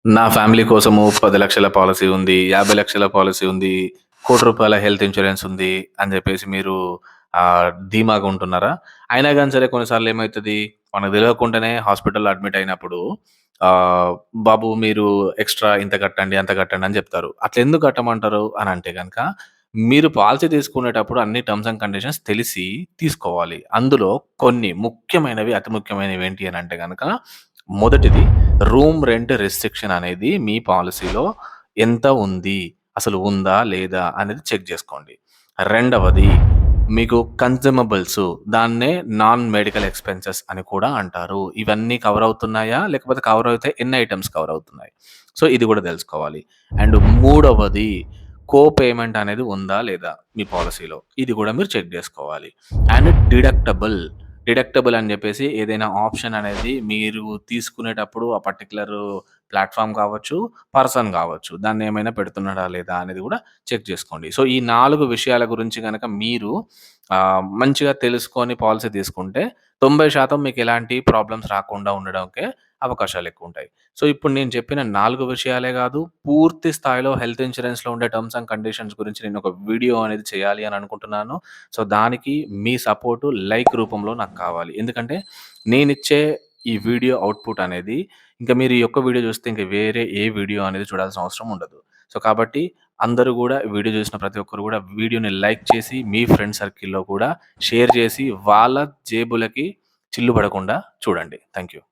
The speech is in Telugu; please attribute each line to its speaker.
Speaker 1: నా ఫ్యామిలీ కోసము 10,00,000 పాలిసీ ఉంది, 50,00,000 పాలిసీ ఉంది, రూ. 1,00,00,000 హెల్త్ ఇన్స్యూరెన్స్ ఉంది అని జెప్పేసి మీరు ధీమాగా ఉంటున్నారా? అయినా గాని సరే కొన్నిసార్లు ఏమైతది, మనకు తెలవకుండానే హాస్పిటల్‌లో అడ్మిట్ అయినప్పుడు ఆహ్, బాబు మీరు ఎక్స్‌ట్రా ఇంత కట్టండి, అంత కట్టండి అని జెప్తారు. అట్లెందుకు కట్టమంటారు అనంటే గనక, మీరు పాలిసీ తీసుకునేటప్పుడు అన్ని టర్మ్స్ అండ్ కండిషన్స్ తెలిసి తీసుకోవాలి. అందులో కొన్ని ముఖ్యమైనవి, అతి ముఖ్యమైనవి ఏంటి అనంటే గనక, మొదటిది రూమ్ రెంట్ రిస్ట్రిక్షన్ అనేది మీ పాలిసీలో ఎంత ఉంది? అసలు ఉందా? లేదా? అనేది చెక్ జేసుకోండి. రెండవది మీకు కన్జ్యూమబుల్స్ దాన్నే నాన్ మెడికల్ ఎక్స్‌పెన్సెస్ అని కూడా అంటారు. ఇవన్నీ కవర్ అవుతున్నాయా? లేకపోతే కవర్ అవుతే ఎన్ని ఐటెమ్స్ కవర్ అవుతున్నాయి? సో, ఇది గూడా దెలుసుకోవాలి. అండ్ మూడవది పేమెంట్ అనేది ఉందా? లేదా? మీ పాలిసీలో. ఇది గూడా మీరు చెక్ జేసుకోవాలి. అండ్ డిడక్టబుల్ అని జెప్పేసి ఏదైనా ఆప్షన్ అనేది మీరు తీసుకునేటప్పుడు ఆ పర్టిక్యులర్ ప్లాట్‌ఫార్మ్ కావచ్చు, పర్సన్ గావచ్చు. దాన్నేమైనా పెడుతున్నాడా లేదా అనేది గూడా చెక్ జేసుకోండి. సో, ఈ 4 విషయాల గురించి గనక మీరు మంచిగా తెలుసుకొని పాలిసీ తీసుకుంటే 90% మీకెలాంటి ప్రాబ్లమ్స్ రాకుండా ఉండడానికే అవకాశాలెక్కువుంటాయి. సో, ఇప్పుడు నేను చెప్పిన 4 విషయాలే గాదు, పూర్తి స్థాయిలో హెల్త్ ఇన్స్యూరెన్స్‌లో ఉండే టర్మ్స్ అండ్ కండిషన్స్ గురించి నేనొక వీడియో అనేది చేయాలి అని అనుకుంటున్నాను. సో, దానికి మీ సపోర్టు లైక్ రూపంలో నాకు కావాలి. ఎందుకంటే, నేనిచ్చే ఈ వీడియో ఔట్‌పుట్ అనేది ఇంక మీరు ఈ ఒక్క వీడియో చూస్తే ఇంక వేరే ఏ వీడియో అనేది చూడాల్సిన అవసరం ఉండదు. సో, కాబట్టి అందరూ గూడా వీడియో చూసిన ప్రతి ఒక్కరు గూడా వీడియోని లైక్ చేసి, మీ ఫ్రెండ్ సర్కిల్‌లో కూడా షేర్ చేసి, వాళ్ళ జేబులకి చిల్లు పడకుండా చూడండి. Thank you.